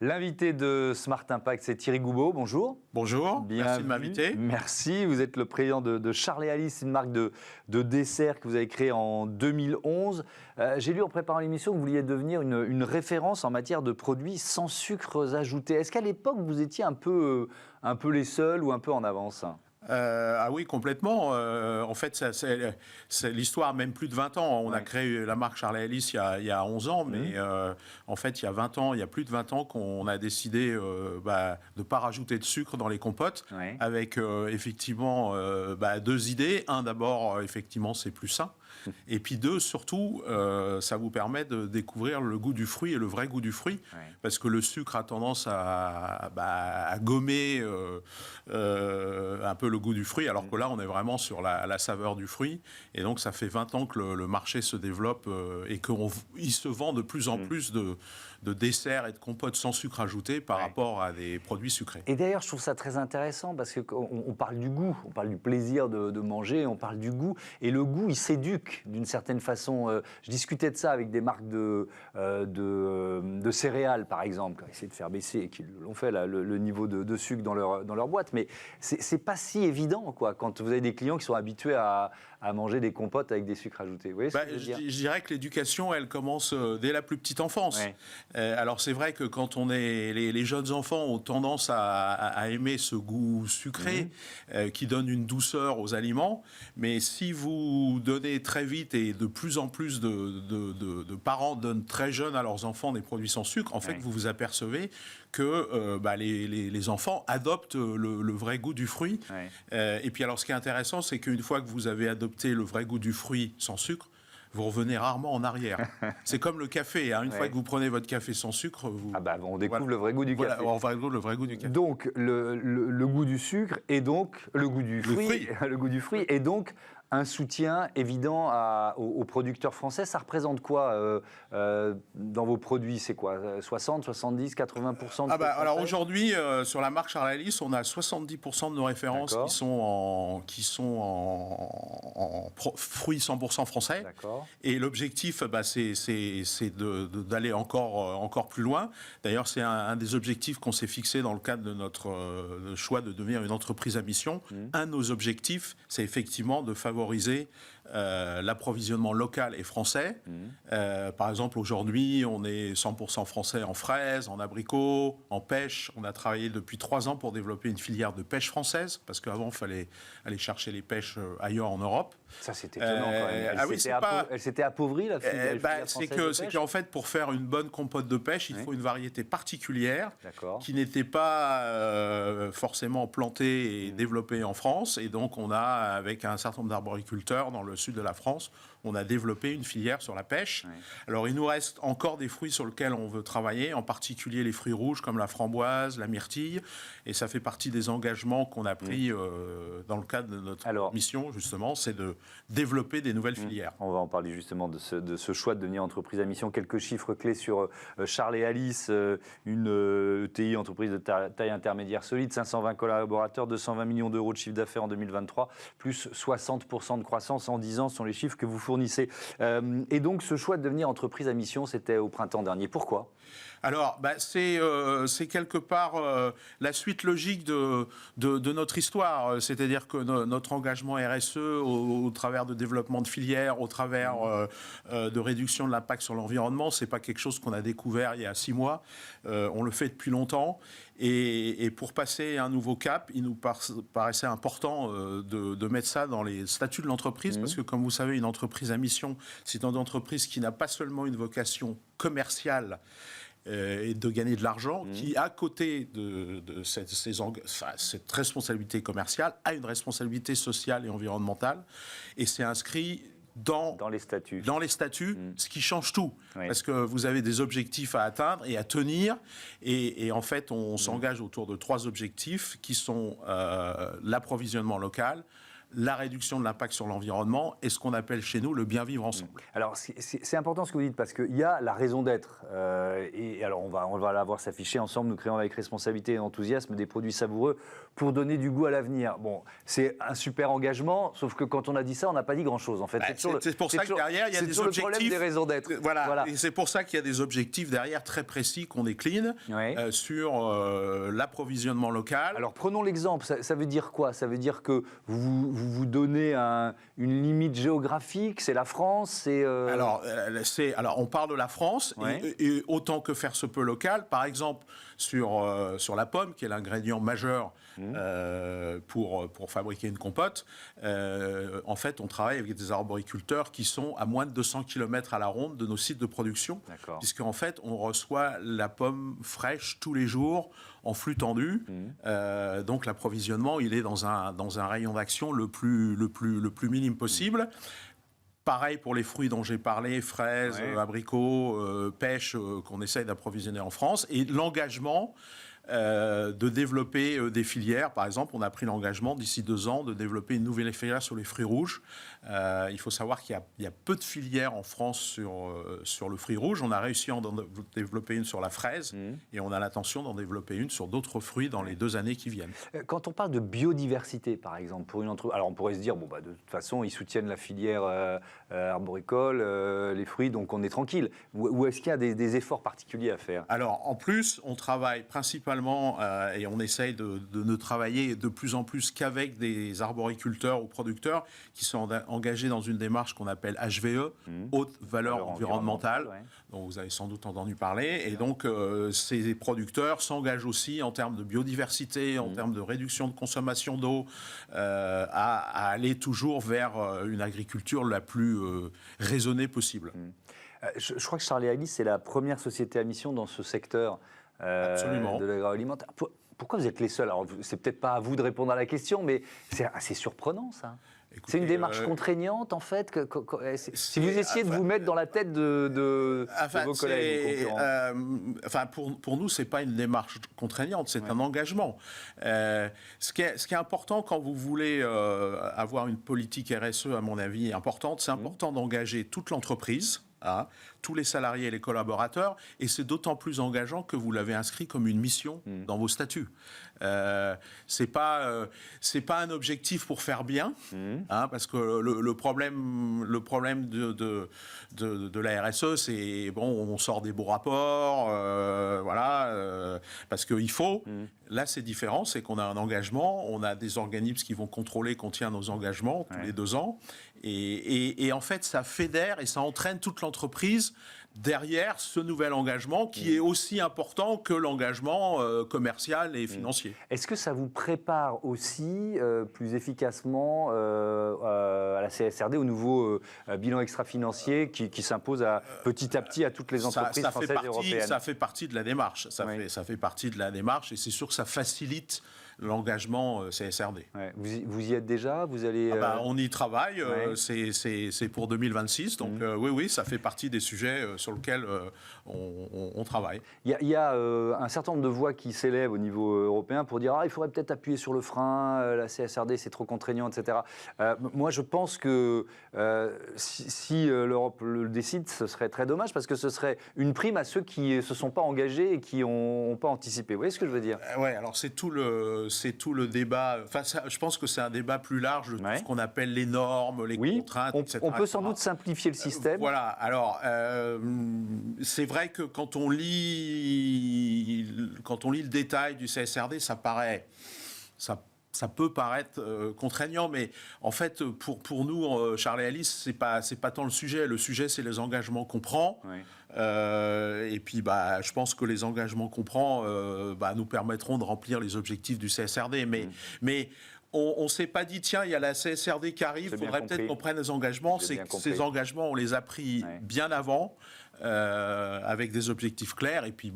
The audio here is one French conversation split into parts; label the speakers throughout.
Speaker 1: L'invité de Smart Impact, c'est Thierry Goubeau. Bonjour.
Speaker 2: Bonjour,
Speaker 1: Bienvenue.
Speaker 2: merci de m'inviter.
Speaker 1: Merci, vous êtes le président de Charles & Alice, une marque de dessert que vous avez créée en 2011. J'ai lu en préparant l'émission que vous vouliez devenir une référence en matière de produits sans sucres ajoutés. Est-ce qu'à l'époque, vous étiez un peu les seuls ou un peu en avance ?
Speaker 2: Ah oui, complètement. En fait, c'est l'histoire même plus de 20 ans. On a créé la marque Charles & Alice il y a 11 ans, mais en fait, il y a 20 ans, il y a plus de 20 ans qu'on a décidé de ne pas rajouter de sucre dans les compotes, avec effectivement deux idées. Un, d'abord, effectivement, c'est plus sain. Et puis deux, surtout, ça vous permet de découvrir le goût du fruit et le vrai goût du fruit, parce que le sucre a tendance à gommer un peu le goût du fruit, alors que là, on est vraiment sur la saveur du fruit. Et donc, ça fait 20 ans que le marché se développe et qu'il se vend de plus en plus de desserts et de compotes sans sucre ajouté par rapport à des produits sucrés.
Speaker 1: Et d'ailleurs, je trouve ça très intéressant parce qu'on parle du goût, on parle du plaisir de manger, on parle du goût. Et le goût, il s'éduque d'une certaine façon. Je discutais de ça avec des marques de céréales, par exemple, qui ont essayé de faire baisser et qui l'ont fait, là, le niveau de sucre dans leur boîte. Mais c'est pas si évident, quoi, quand vous avez des clients qui sont habitués à manger des compotes avec des sucres ajoutés. Vous voyez ce que je veux dire ?
Speaker 2: Je dirais que l'éducation, elle commence dès la plus petite enfance. Alors c'est vrai que quand on est les jeunes enfants ont tendance à aimer ce goût sucré qui donne une douceur aux aliments, mais si vous donnez très vite et de plus en plus de parents donnent très jeunes à leurs enfants des produits sans sucre, en fait vous vous apercevez que les enfants adoptent le vrai goût du fruit. Et puis alors ce qui est intéressant, c'est qu'une fois que vous avez adopté le vrai goût du fruit sans sucre, vous revenez rarement en arrière. C'est comme le café. Une fois que vous prenez votre café sans sucre,
Speaker 1: on découvre le vrai goût du café.
Speaker 2: On découvre le vrai goût du café.
Speaker 1: Donc, le goût du sucre et donc le goût du fruit. Le goût du fruit et donc un soutien évident aux producteurs français. Ça représente quoi dans vos produits ? C'est quoi 60, 70, 80%
Speaker 2: alors aujourd'hui, sur la marque Charles & Alice, on a 70% de nos références qui sont en fruits 100% français. Et l'objectif, c'est d'aller encore plus loin. D'ailleurs, c'est un des objectifs qu'on s'est fixé dans le cadre de notre choix de devenir une entreprise à mission. Un de nos objectifs, c'est effectivement de favoriser l'approvisionnement local et français. Par exemple, aujourd'hui, on est 100% français en fraises, en abricots, en pêche. On a travaillé depuis 3 ans pour développer une filière de pêche française, parce qu'avant, il fallait aller chercher les pêches ailleurs en Europe.
Speaker 1: Ça, c'est étonnant quand même. Elle s'était appauvrie, la filière française de pêche.
Speaker 2: C'est qu'en fait, pour faire une bonne compote de pêche, il faut une variété particulière qui n'était pas forcément plantée et développée en France. Et donc, on a, avec un certain nombre d'arboriculteurs dans le sud de la France, on a développé une filière sur la pêche. Alors, il nous reste encore des fruits sur lesquels on veut travailler, en particulier les fruits rouges comme la framboise, la myrtille. Et ça fait partie des engagements qu'on a pris dans le cadre de notre mission, justement, c'est de développer des nouvelles filières.
Speaker 1: On va en parler justement de ce choix de devenir entreprise à mission. Quelques chiffres clés sur Charles & Alice, une ETI, entreprise de taille intermédiaire solide, 520 collaborateurs, 220 millions d'euros de chiffre d'affaires en 2023, plus 60% de croissance en 10 ans sont les chiffres que vous fournissez. Et donc ce choix de devenir entreprise à mission, c'était au printemps dernier. Pourquoi ?
Speaker 2: Alors, c'est quelque part la suite logique de notre histoire. C'est-à-dire que notre engagement RSE au travers de développement de filières, au travers de réduction de l'impact sur l'environnement, c'est pas quelque chose qu'on a découvert il y a 6 mois. On le fait depuis longtemps. Et pour passer un nouveau cap, il nous paraissait important de mettre ça dans les statuts de l'entreprise, parce que comme vous savez, une entreprise à mission, c'est une entreprise qui n'a pas seulement une vocation commerciale et de gagner de l'argent, qui, à côté de cette responsabilité commerciale, a une responsabilité sociale et environnementale. Et c'est inscrit dans les statuts, ce qui change tout. Parce que vous avez des objectifs à atteindre et à tenir. Et en fait, on s'engage autour de 3 objectifs qui sont l'approvisionnement local, la réduction de l'impact sur l'environnement et ce qu'on appelle chez nous le bien vivre ensemble.
Speaker 1: Alors, c'est important ce que vous dites, parce qu'il y a la raison d'être. Et alors, on va la voir s'afficher ensemble, nous créons avec responsabilité et enthousiasme des produits savoureux pour donner du goût à l'avenir. Bon, c'est un super engagement, sauf que quand on a dit ça, on n'a pas dit grand-chose. En fait,
Speaker 2: c'est pour ça que derrière, il y a des objectifs.
Speaker 1: Le problème des raisons d'être.
Speaker 2: Voilà. Et c'est pour ça qu'il y a des objectifs derrière très précis qu'on décline sur l'approvisionnement local.
Speaker 1: Alors, prenons l'exemple. Ça veut dire quoi? Ça veut dire que vous donnez une limite géographique, c'est la France,
Speaker 2: Alors, on parle de la France, et autant que faire se peut local. Par exemple, sur la pomme, qui est l'ingrédient majeur pour fabriquer une compote, en fait, on travaille avec des arboriculteurs qui sont à moins de 200 km à la ronde de nos sites de production, puisqu'en fait, on reçoit la pomme fraîche tous les jours, en flux tendu. Donc l'approvisionnement, il est dans un rayon d'action le plus minime possible. Pareil pour les fruits dont j'ai parlé, fraises, abricots, pêches, qu'on essaye d'approvisionner en France. Et l'engagement de développer des filières. Par exemple, on a pris l'engagement d'ici 2 ans de développer une nouvelle filière sur les fruits rouges. Il faut savoir qu'il y a peu de filières en France sur le fruit rouge. On a réussi à en développer une sur la fraise et on a l'intention d'en développer une sur d'autres fruits dans les 2 années qui viennent.
Speaker 1: Quand on parle de biodiversité, par exemple, pour une entreprise, alors on pourrait se dire, de toute façon, ils soutiennent la filière arboricole, les fruits, donc on est tranquille. Ou est-ce qu'il y a des efforts particuliers à faire?
Speaker 2: Alors, en plus, on travaille principalement et on essaye de ne travailler de plus en plus qu'avec des arboriculteurs ou producteurs qui sont engagés dans une démarche qu'on appelle HVE, haute valeur environnementale, dont vous avez sans doute entendu parler. Et donc, ces producteurs s'engagent aussi en termes de biodiversité, en termes de réduction de consommation d'eau, à aller toujours vers une agriculture la plus raisonnée possible.
Speaker 1: Je crois que Charles & Alice, c'est la première société à mission dans ce secteur de l'agroalimentaire. Pourquoi vous êtes les seuls? Alors, c'est peut-être pas à vous de répondre à la question, mais c'est assez surprenant, ça. Écoutez, c'est une démarche contraignante, en fait. Si vous essayez de vous mettre dans la tête de vos collègues concurrents.
Speaker 2: Pour nous, c'est pas une démarche contraignante, c'est un engagement. Ce qui est important quand vous voulez avoir une politique RSE, à mon avis, importante, c'est important d'engager toute l'entreprise. Tous les salariés et les collaborateurs, et c'est d'autant plus engageant que vous l'avez inscrit comme une mission dans vos statuts. C'est pas un objectif pour faire bien, parce que le problème de la RSE, c'est on sort des beaux rapports, parce qu'il faut. Là, c'est différent, c'est qu'on a un engagement, on a des organismes qui vont contrôler qu'on tient nos engagements tous les 2 ans, et en fait, ça fédère et ça entraîne toute l'entreprise derrière ce nouvel engagement qui est aussi important que l'engagement commercial et financier.
Speaker 1: Est-ce que ça vous prépare aussi plus efficacement à la CSRD, au nouveau bilan extra-financier qui s'impose petit à petit à toutes les entreprises françaises et européennes?
Speaker 2: Ça fait partie de la démarche. Ça fait partie de la démarche et c'est sûr que ça facilite l'engagement CSRD.
Speaker 1: Vous y êtes déjà? Vous allez
Speaker 2: on y travaille, c'est pour 2026, donc oui, ça fait partie des sujets sur lesquels on travaille.
Speaker 1: Il y a un certain nombre de voix qui s'élèvent au niveau européen pour dire il faudrait peut-être appuyer sur le frein, la CSRD c'est trop contraignant, etc. Moi je pense que si l'Europe le décide, ce serait très dommage parce que ce serait une prime à ceux qui ne se sont pas engagés et qui n'ont pas anticipé. Vous voyez ce que je veux dire?
Speaker 2: Oui, alors c'est tout le débat. Enfin, je pense que c'est un débat plus large de tout ce qu'on appelle les normes, les contraintes, etc.
Speaker 1: On peut sans doute simplifier le système.
Speaker 2: Voilà. Alors, c'est vrai que quand on lit le détail du CSRD, ça peut paraître contraignant, mais en fait, pour nous, Charles & Alice, c'est pas tant le sujet. Le sujet, c'est les engagements qu'on prend. Et puis, je pense que les engagements qu'on prend nous permettront de remplir les objectifs du CSRD. Mais on ne s'est pas dit, tiens, il y a la CSRD qui arrive, il faudrait peut-être qu'on prenne les engagements. Ces engagements, on les a pris bien avant, avec des objectifs clairs. Et puis,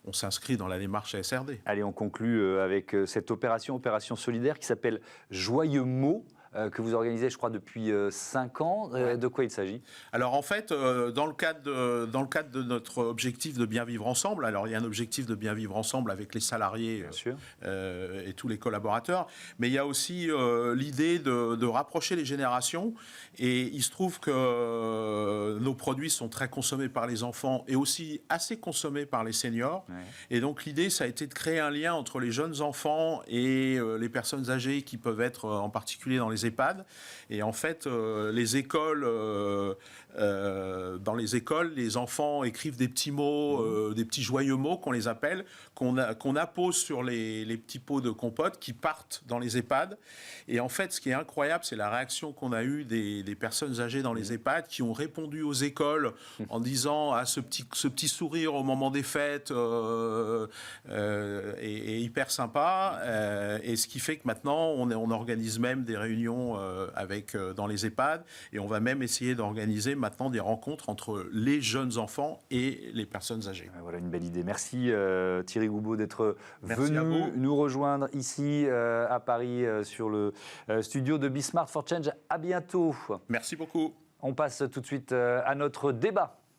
Speaker 2: on s'inscrit dans la démarche CSRD.
Speaker 1: Allez, on conclut avec cette opération solidaire qui s'appelle Joyeux Mots. que vous organisez, je crois, depuis 5 ans. De quoi il s'agit?
Speaker 2: Alors en fait, dans le cadre de notre objectif de bien vivre ensemble, alors il y a un objectif de bien vivre ensemble avec les salariés et tous les collaborateurs, mais il y a aussi l'idée de rapprocher les générations. Et il se trouve que nos produits sont très consommés par les enfants et aussi assez consommés par les seniors. Ouais. Et donc l'idée, ça a été de créer un lien entre les jeunes enfants et les personnes âgées qui peuvent être en particulier dans les EHPAD. Et en fait, les écoles, dans les écoles, les enfants écrivent des petits mots, des petits joyeux mots qu'on les appelle, qu'on appose sur les petits pots de compote qui partent dans les EHPAD. Et en fait, ce qui est incroyable, c'est la réaction qu'on a eue des personnes âgées dans les EHPAD qui ont répondu aux écoles en disant ce petit sourire au moment des fêtes est hyper sympa. Et ce qui fait que maintenant, on organise même des réunions dans les EHPAD et on va même essayer d'organiser maintenant des rencontres entre les jeunes enfants et les personnes âgées.
Speaker 1: Voilà une belle idée. Merci Thierry Goubeau d'être venu nous rejoindre ici à Paris sur le studio de Be Smart for Change. À bientôt.
Speaker 2: Merci beaucoup.
Speaker 1: On passe tout de suite à notre débat.